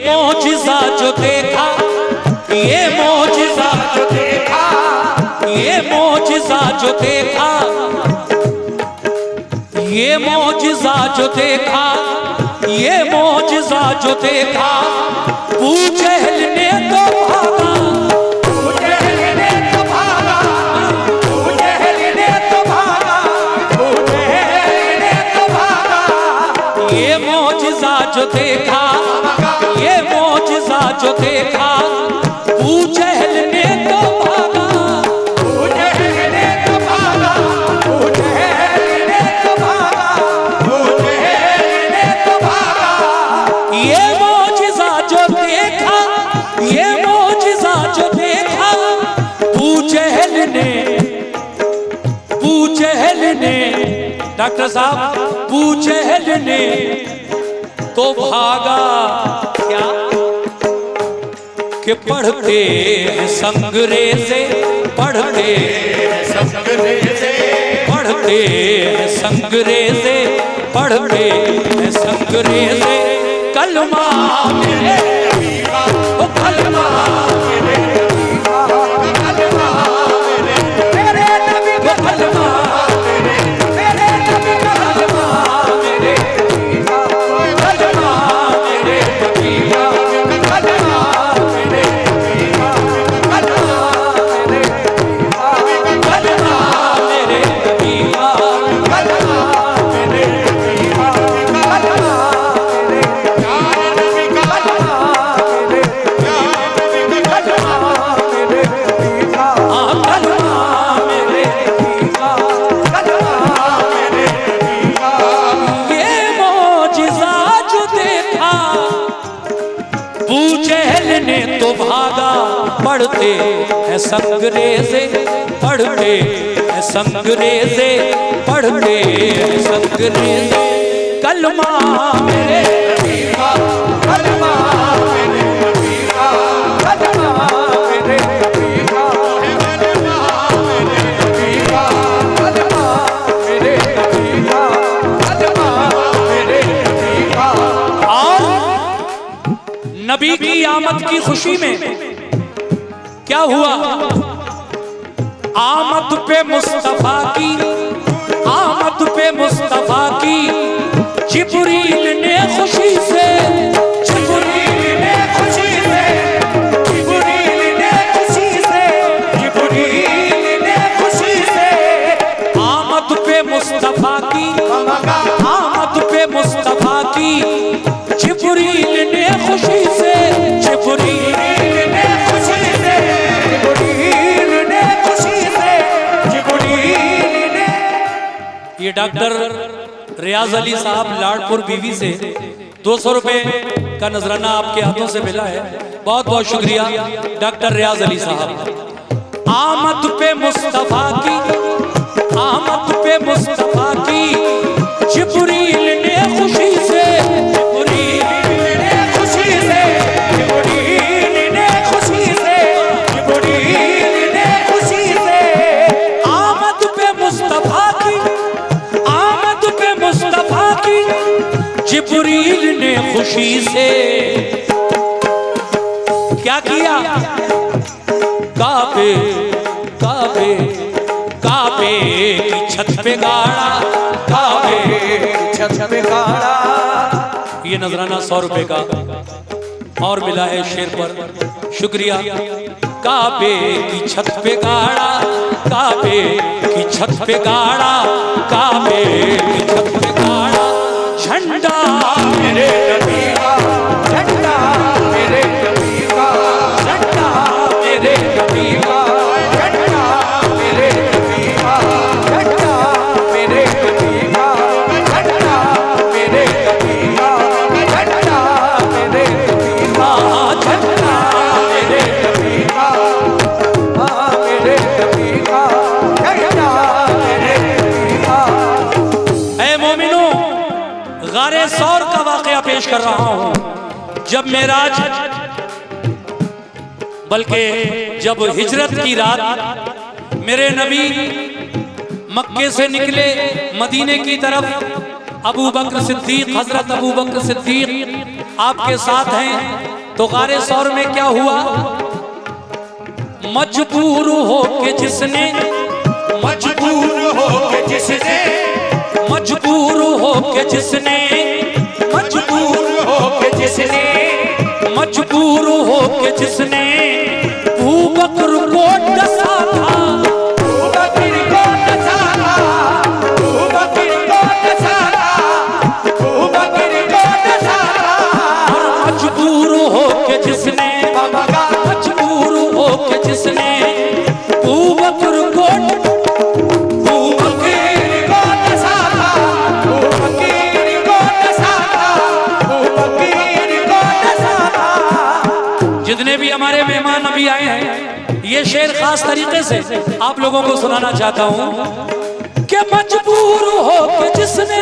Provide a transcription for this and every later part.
मोजिज़ा जो देखा, ये मोजिज़ा जो देखा, ये मोजिज़ा जो देखा, ये मोजिज़ा जो देखा, ये मोजिज़ा जो देखा, अबू जहल ने तो भागा, अबू जहल ने तो भागा, अबू जहल ने तो भागा, अबू जहल ने तो भागा। ये मोजिज़ा जो देखा, ये मोजिज़ा जो देखा, अबू जहल ने तो भागा, अबू जहल ने तो भागा, अबू जहल ने तो भागा, अबू जहल ने तो भागा। ये मोजिज़ा जो देखा, ये मोजिज़ा जो देखा, अबू जहल ने, अबू जहल ने, डॉक्टर साहब अबू जहल ने तो भागा। क्या कि पढ़ते हैं संगरेज़े, पढ़ते हैं संगरेज़े, पढ़ते हैं संगरेज़े, पढ़ते हैं संगरेज़े, कलमा मेरे ओ कलमा मेरे, कलमा मेरे नबी का कलमा मेरे, मेरे नबी का कलमा मेरे, कलमा मेरे नबी का कलमा मेरे, कलमा मेरे, कलमा मेरे नबी का कलमा मेरे, कलमा मेरे, तो भागा। पढ़ते हैं संगरेज़े, पढ़ते हैं संगरेज़े, पढ़ते हैं संगरेज़े, कलमा मेरे नबी का, कलमा मेरे नबी का, कलमा मेरे नबी का, कलमा मेरे नबी का, कलमा मेरे नबी का, कलमा मेरे नबी का। और नबी की आमद की खुशी में क्या हुआ? आमद पे मुस्तफा की, आमद पे मुस्तफा की, जिब्रील ने खुशी से, जिब्रील ने खुशी से, जिब्रील ने खुशी से, जिब्रील ने खुशी से, आमद पे मुस्तफा की, आमद पे मुस्तफा की, जिब्रील ने खुशी से, जिब्रील ने खुशी से, जिब्रील ने खुशी से, जिब्रील ने। ये डॉक्टर रियाज अली साहब लाडपुर बीवी से 200 रुपए का नजराना आपके हाथों से मिला है, बहुत बहुत शुक्रिया डॉक्टर रियाज अली साहब। आमद पे मुस्तफा की, आमद पे मुस्तफा की, जिब्रील ने खुशी से, जिब्रील ने खुशी से, जिब्रील ने खुशी से, जिब्रील ने खुशी से, आमद पे मुस्तफा की, आमद पे मुस्तफा की, जिब्रील ने खुशी से क्या किया? काबे, काबे, काबे की छत पे गाड़ा, काबे की छत पे गाड़ा। ये नजराना 100 रुपए का और मिला है शेर पर, शुक्रिया। काबे की छत पे गाड़ा, काबे की छत पे गाड़ा, काबे की छत पे गाड़ा, झंडा मेरे नबी का, झंडा मेरे नबी का, झंडा मेरे नबी का, झंडा मेरे नबी का, झंडा मेरे नबी का, झंडा मेरे नबी का, झंडा मेरे नबी का, झंडा मेरे नबी का, मेरे नबी का, झंडा मेरे नबी का। ऐ मोमिनो, गारे सौर का वाकया पेश कर रहा हूं। जब मेराज, बल्कि जब हिजरत की रात मेरे नबी मक्के से निकले मदीने की तरफ, अबू बकर सिद्दीक, हजरत अबू बकर सिद्दीक आपके साथ हैं। तो गारे सौर में क्या हुआ? मजबूर हो के जिसने, मजबूर हो के जिसने, मजबूर हो के जिसने, मजबूर हो के जिसने, मजबूर हो के जिसने अबू बकर को डसा था, अबू बकर को डसा था, अबू बकर को डसा था, अबू बकर को डसा था। और मजबूर हो के जिसने, मजबूर हो के जिसने अबू बकर को जितने भी हमारे मेहमान अभी आए हैं, ये शेर खास तरीके से आप लोगों को सुनाना चाहता हूं कि मजबूर हो के जिसने,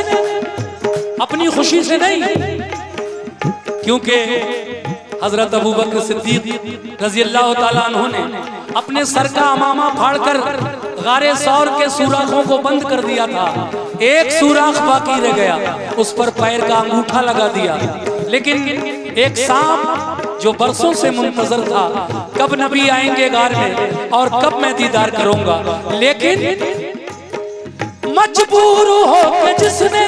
अपनी खुशी से नहीं, क्योंकि हजरत अबू बकर सिद्दीक रजी अल्लाह ताला अन्हु ने अपने सर का अमामा फाड़कर गारे सौर के सुराखों को बंद कर दिया था। एक सुराख बाकी रह गया, उस पर पैर का अंगूठा लगा दिया। लेकिन एक सांप जो बरसों से मुंतजर था, कब नबी आएंगे गार में और कब मैं दीदार करूंगा, लेकिन मजबूर हो के जिसने,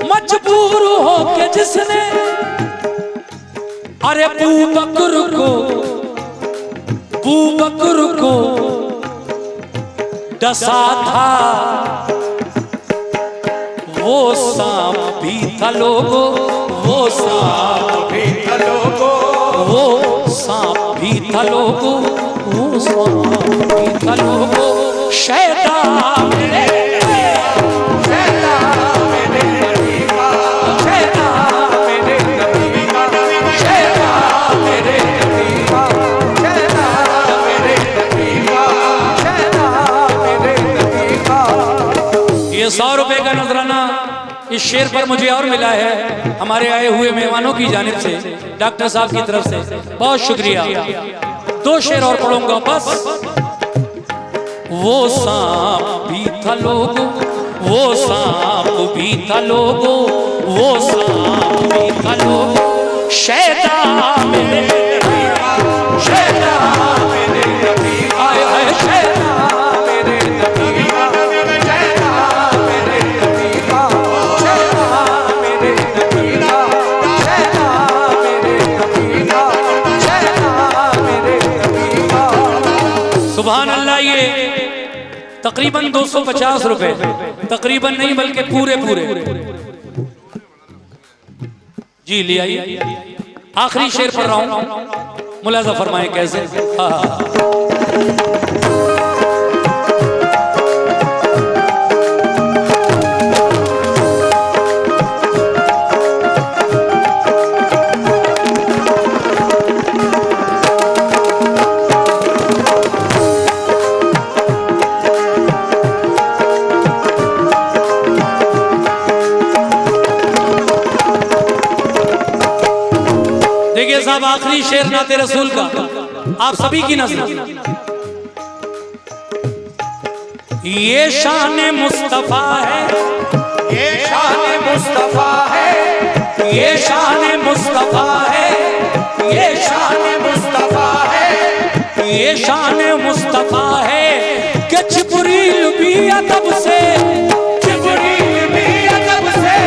मजबूर हो के जिसने अरे अबू बकर को डसा था, वो सांप भी था लोगो, वो सांप भी था लोगो, वो सांप भी था लोगो, वो सांप भी था लोगो। शैतान मेरे, शैतान मेरे नबी का, शैतान मेरे नबी का, शैतान मेरे नबी का, शैतान मेरे नबी का, शैतान मेरे नबी का। ये 100 रुपए का नजराना इस शेर पर मुझे और मिला है हमारे आए हुए मेहमानों की जानिब से, डॉक्टर साहब की तरफ से, बहुत शुक्रिया। 2 शेर और पढ़ूंगा बस। वो सांप भी था लोगो, वो सांप भी था लोगो, वो सांप भी था लोगो। शैतान मेरे नबी का, शैतान मेरे नबी का, आए हाय शैतान मेरे नबी का, शैतान मेरे नबी का, शैतान मेरे नबी का, शैतान मेरे नबी का, शैतान मेरे नबी का। सुभान अल्लाह। ये तकरीबन 250 रुपए, तकरीबन नहीं बल्कि पूरे जी ले आइए। आखिरी शेर पढ़ रहा हूं, मुलाजा फरमाएं कैसे। देखिए साहब, आखिरी शेर नाते रसूल का आप सभी की नजर। ये शान मुस्तफा है, ये शान मुस्तफा है, ये शान मुस्तफा है, ये शान मुस्तफा है, ये शान मुस्तफा है कि जिब्रील भी अदब से, जिब्रील भी अदब से,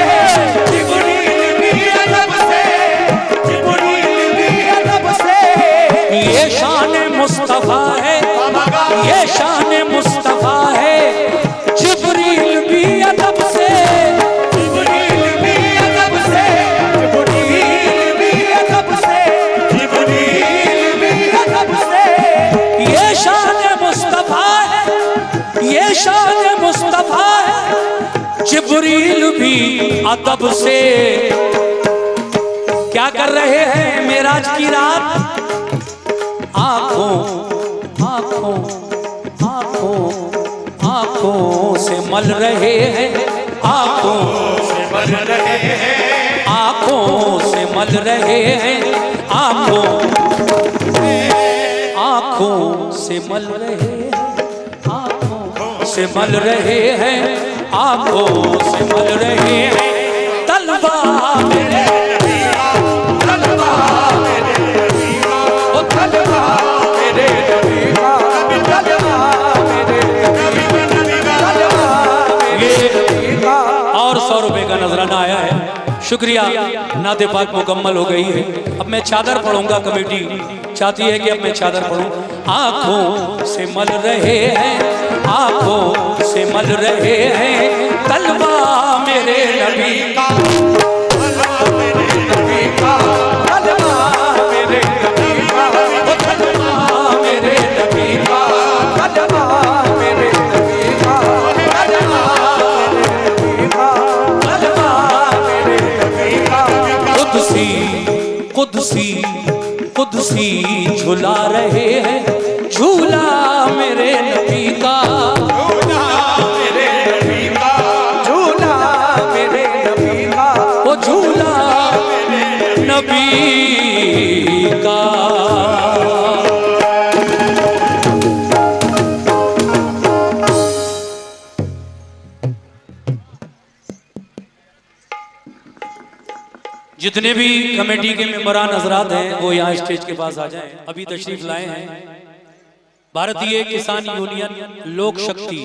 जिब्रील भी अदब से, जिब्रील भी अदब से। ये शान मुस्तफा है, ये शान मुस्तफा है, जिब्रील भी अदब से, जिब्रील भी अदब से, जिब्रील भी अदब से, जिब्रील भी अदब से। ये शान मुस्तफा है, ये शान मुस्तफा है, जिब्रील भी अदब से। क्या कर रहे हैं मेराज की रात? आंखों आंखों आंखों आंखों से मल रहे हैं, आंखों से मल रहे हैं, आंखों से मल रहे हैं, आंखों से मल रहे हैं, आंखों से मल रहे हैं, आंखों से मल रहे हैं। तलवार मेरे तलवार शुक्रिया। नाते पाक मुकम्मल हो गई है। अब मैं चादर पढ़ूंगा। कमेटी चाहती है कि अब मैं चादर पढ़ूं। आंखों से मल रहे हैं, आंखों से मल रहे हैं तलवा मेरे नबी का, तलवा मेरे नबी का, तलवा मेरे नबी का, तलवा मेरे नबी का, तलवा मेरे नबी का, तलवा मेरे नबी का, तलवा मेरे नबी का। कुदसी कुदसी कुदसी झुला रहे हैं झूला मेरे नबी का, झूला मेरे नबी का, झूला मेरे नबी का, वो झूला नबी का। जितने भी कमेटी के मेंबरान हजरात हैं वो यहाँ स्टेज के पास आ जाएं। अभी तशरीफ लाए हैं भारतीय किसान यूनियन लोक शक्ति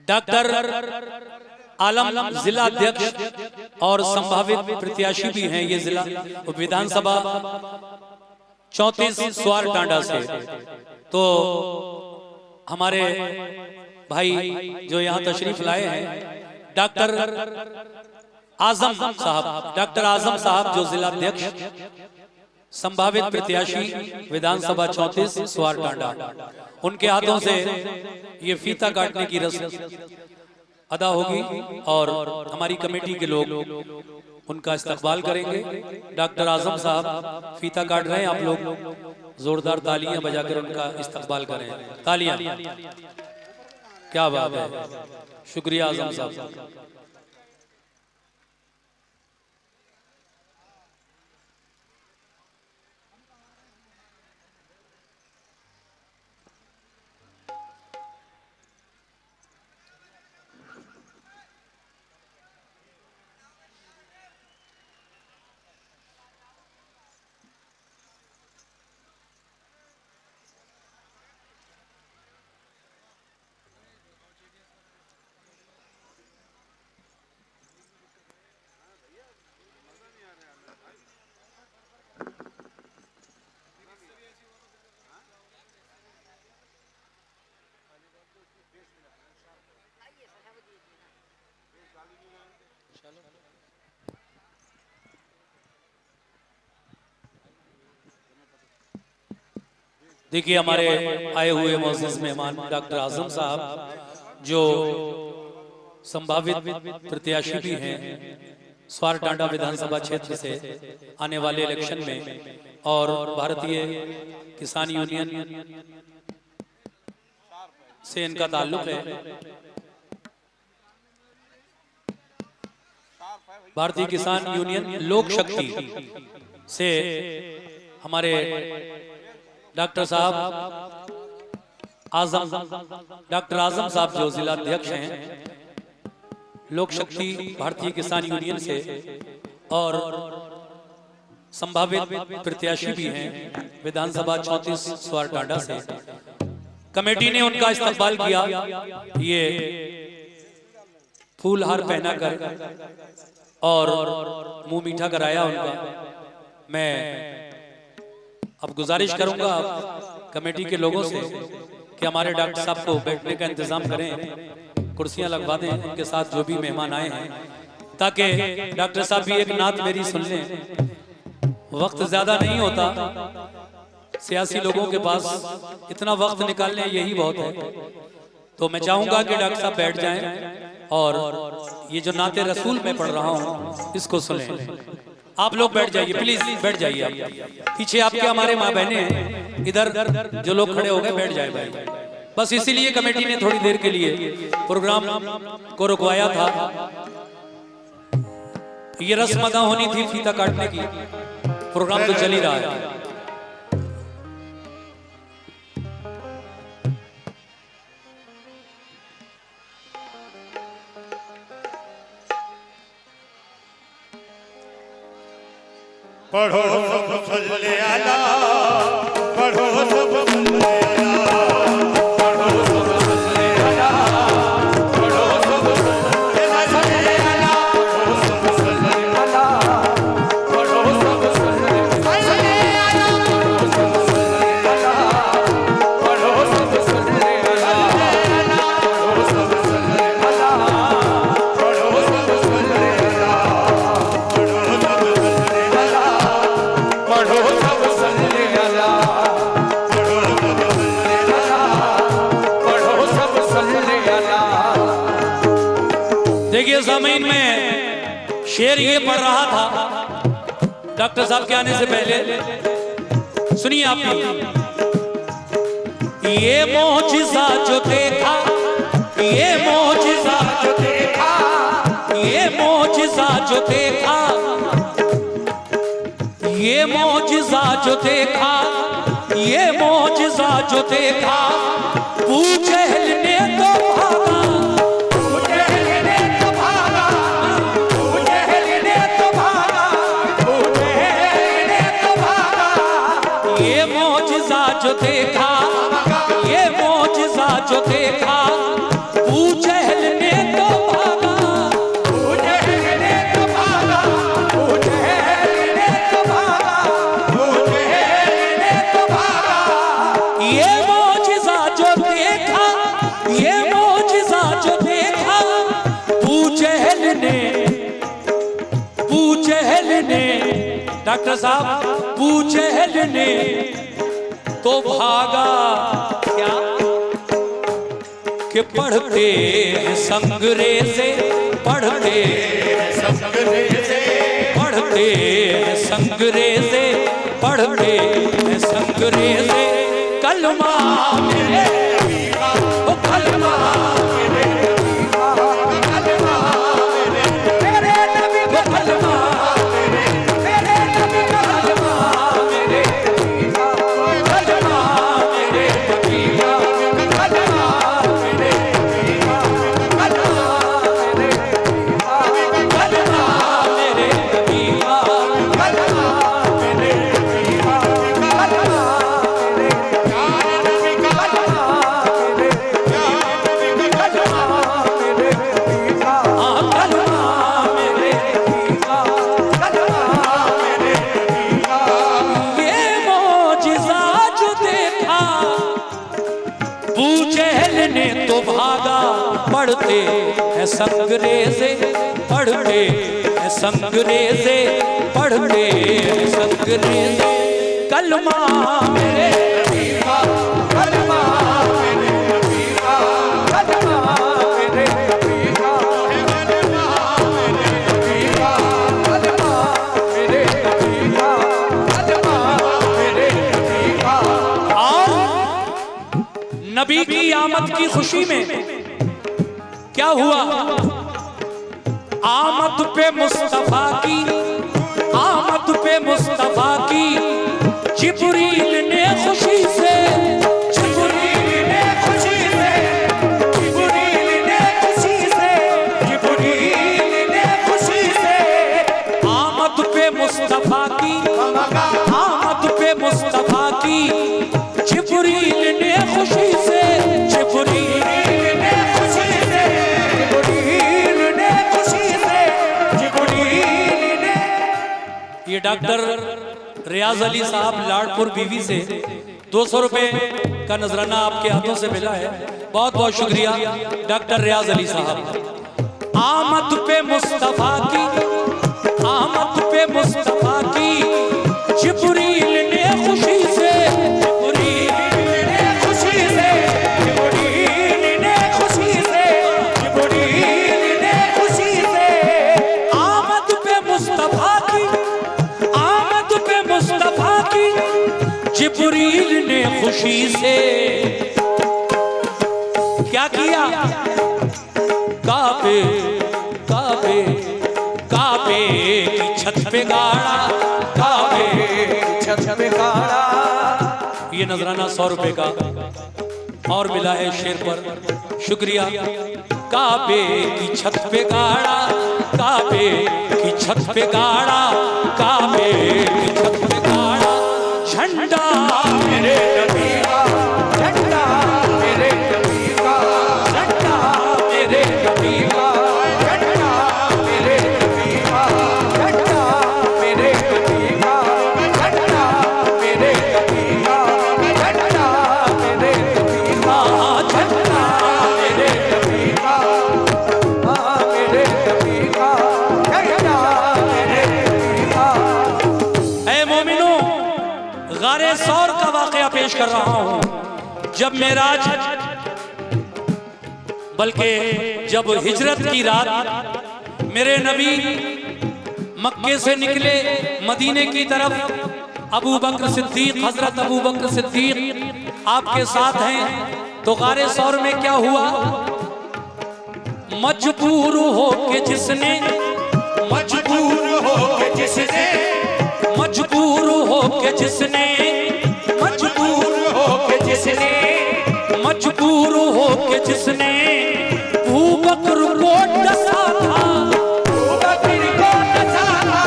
डॉक्टर आलम जिला अध्यक्ष और संभावित प्रत्याशी भी हैं। ये जिला विधानसभा 34 स्वार टांडा से। तो हमारे भाई जो यहाँ तशरीफ लाए हैं डॉक्टर आजम साहब, डॉक्टर आजम साहब जो जिला अध्यक्ष संभावित प्रत्याशी विधानसभा 34 स्वार टांडा, उनके हाथों से ये फीता काटने की रस्म अदा होगी और हमारी कमेटी के लोग उनका इस्तकबाल करेंगे। डॉक्टर आजम साहब फीता काट रहे हैं, आप लोग जोरदार तालियां बजाकर उनका इस्तकबाल करें। तालियां, क्या बात है, शुक्रिया आजम साहब। देखिए हमारे आए हुए मोअज़्ज़िज़ मेहमान डॉक्टर आजम साहब जो संभावित प्रत्याशी भी हैं स्वार टांडा विधानसभा क्षेत्र से आने वाले इलेक्शन में, और भारतीय किसान यूनियन से इनका ताल्लुक है। भारतीय किसान यूनियन लोक शक्ति से हमारे डॉक्टर साहब आजम, डॉक्टर आजम साहब जो जिला अध्यक्ष हैं लोक शक्ति भारतीय किसान यूनियन से और संभावित प्रत्याशी भी हैं विधानसभा 34 स्वार टांडा से। कमेटी ने उनका इस्तकबाल किया, ये फूल हार पहनाकर और मुंह मीठा कराया उनका। मैं अब गुजारिश करूंगा कमेटी के लोगों से कि हमारे डॉक्टर साहब को बैठने का इंतजाम करें, कुर्सियां लगवा दें उनके साथ जो भी मेहमान आए हैं, ताकि डॉक्टर साहब भी एक नात मेरी सुन लें। वक्त ज्यादा नहीं होता, सियासी लोगों के पास इतना वक्त निकालने यही बहुत है। तो मैं चाहूंगा कि डॉक्टर साहब बैठ जाएं और ये जो नाते रसूल मैं पढ़ रहा हूँ इसको सुनें। आप लोग बैठ जाइए, प्लीज बैठ जाइए। आप पीछे आपके हमारे माँ बहने हैं, इधर जो लोग खड़े हो गए बैठ जाए भाई। बस इसीलिए कमेटी ने थोड़ी देर के लिए प्रोग्राम को रुकवाया था। ये रस्म अदा होनी थी फीता काटने की, प्रोग्राम तो चल ही रहा है। पढ़ो सब सल्ले अला, पढ़ो सब सल्ले अला, पढ़ो सब सल्ले अला, पढ़ो सब सल्ले अला, पढ़ो सब सल्ले शेर ये पढ़ रहा था डॉक्टर साहब के आने से पहले, सुनिए आप। ये मौजिज़ा जो देखा, ये मौजिज़ा जो देखा, ये मौजिज़ा जो देखा, ये मौजिज़ा जो देखा, ये मौजिज़ा जो देखा, अबू जहल ने तो भागा, अबू जहल ने तो भागा, अबू जहल ने तो भागा, अबू जहल ने तो भागा। ये मौजिज़ा जो देखा, ये मौजिज़ा जो देखा, अबू जहल ने तो भागा, अबू जहल ने तो भागा, अबू जहल ने तो भागा, अबू जहल ने तो भागा। ये मौजिज़ा जो देखा, ये मौजिज़ा जो देखा, अबू जहल ने, अबू जहल ने, डॉक्टर साहब अबू जहल ने तो भागा। क्या कि पढ़ते हैं संगरेज़े, पढ़ते हैं संगरेज़े, पढ़ते हैं संगरेज़े, पढ़ते हैं संगरेज़े, कलमा मेरे नबी का, ओ कलमा मेरे नबी का, कलमा मेरे नबी का, कलमा मेरे नबी का कलमा, मेरे नबी का कलमा, मेरे नबी का, कलमा मेरे नबी का, कलमा मेरे नबी का, कलमा मेरे नबी का, कलमा मेरे नबी का, कलमा मेरे नबी का, ये मौजिज़ा जो देखा, अबू जहल ने तो भागा। पढ़ते हैं संगरेज़े, पढ़ते हैं संगरेज़े, पढ़ते हैं संगरेज़े, कलमा मेरे नबी का, कलमा मेरे नबी का, कलमा मेरे नबी का, कलमा मेरे नबी का, कलमा मेरे नबी का, कलमा मेरे नबी का। और नबी की आमद की खुशी में क्या हुआ? आमद पे मुस्तफा की, आमद पे मुस्तफा की, जिब्रील ने खुशी से, जिब्रील ने खुशी से, जिब्रील ने खुशी से, जिब्रील ने खुशी से, आमद पे मुस्तफा की, आमद पे मुस्तफा की, जिब्रील ने खुशी से, जिब्रील ने खुशी से, जिब्रील ने खुशी से, जिब्रील ने। ये डॉक्टर रियाज अली साहब लाड़पुर बीवी से 200 रुपए का नजराना आपके हाथों से मिला है। बहुत बहुत शुक्रिया डॉक्टर रियाज अली साहब। आमद पे मुस्तफा की, आमद पे मुस्तफा की, जिब्रील ने खुशी से, जिब्रील ने खुशी से, जिब्रील ने खुशी से, जिब्रील ने खुशी से, आमद पे मुस्तफा की, आमद पे मुस्तफा की, जिब्रील ने खुशी से क्या किया? काबे काबे काबे की छत पे गाड़ा, काबे छत पे गाड़ा। ये नजराना 100 रुपए का और मिला है शेर पर, शुक्रिया। काबे की छत पे गाड़ा, काबे की छत पे गाड़ा, काबे की छत पे गाड़ा, झंडा मेरे नबी का, झंडा मेरे नबी का, झंडा मेरे नबी का, झंडा मेरे नबी का, झंडा मेरे नबी का, झंडा मेरे नबी का, झंडा मेरे नबी का, झंडा मेरे नबी का, मेरे नबी का, झंडा मेरे नबी का। ऐ मोमिनो, गारे सौर का वाकया पेश कर रहा हूं। जब मेराज, बल्कि जब हिजरत की रात मेरे नबी मक्के से निकले मदीने की तरफ, अबू बकर सिद्दीक, हजरत अबू बकर सिद्दीक आपके साथ हैं। तो गारे सौर में क्या हुआ? मजबूर हो के जिसने, मजबूर हो के जिसने, मजबूर हो के जिसने, मजबूर हो के जिसने, मजबूर हो के जिसने अबू बकर को डसा था, अबू बकर को डसा था,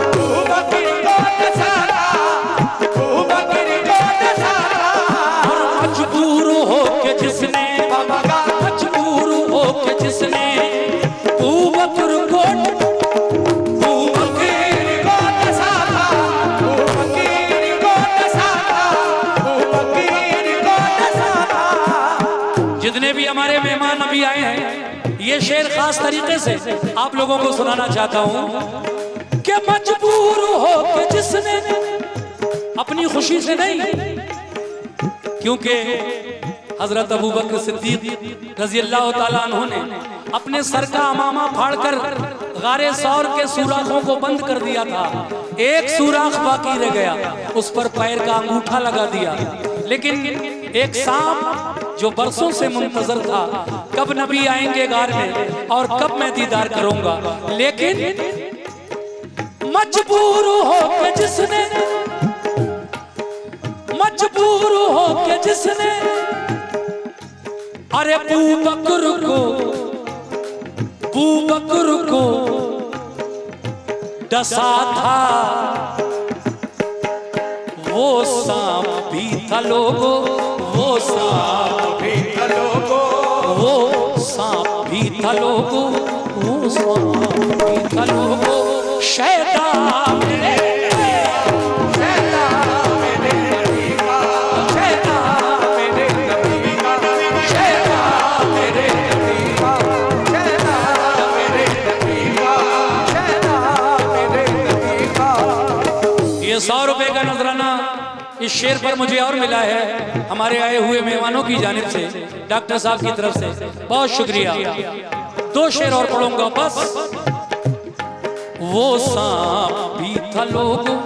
अबू बकर को डसा था, अबू बकर को डसा था। और मजबूर हो के जिसने, मजबूर हो के जिसने अबू बकर को, अबू बकर को डसा था, अबू बकर को डसा था, अबू बकर को डसा था। जितने भी हमारे मेहमान अभी आए हैं, ये शेर खास तरीके से आप लोगों को सुनाना चाहता हूं कि मजबूर हो के जिसने, अपनी खुशी से नहीं, क्योंकि हजरत अबू बकर सिद्दीक रजी अल्लाह ताला अन्हु ने अपने सर का अमामा फाड़कर गारे सौर के सुराखों को बंद कर दिया था। एक सुराख बाकी रह गया, उस पर पैर का अंगूठा लगा दिया। लेकिन एक सांप जो बरसों से मुंतजर था, कब नबी आएंगे गार में और कब मैं दीदार करूंगा, लेकिन मजबूर हो के जिसने, मजबूर हो के जिसने अरे अबू बकर को डसा था, वो सांप भी था लोगो, वो सांप भी था लोगों, वो सांप भी था लोगो, वो सांप भी था लोगो, शैतान मेरे, शैतान मेरे नबी का, शैतान मेरे नबी का, शैतान मेरे नबी का, शैतान मेरे नबी का। शैतान मेरे नबी का। ये 100 रुपए का नजराना इस शेर पर मुझे और मिला है हमारे आए हुए मेहमानों की जानिब से, डॉक्टर साहब की तरफ से, बहुत शुक्रिया। 2 शेर और पढ़ूंगा बस। वो सांप भी था लोगों,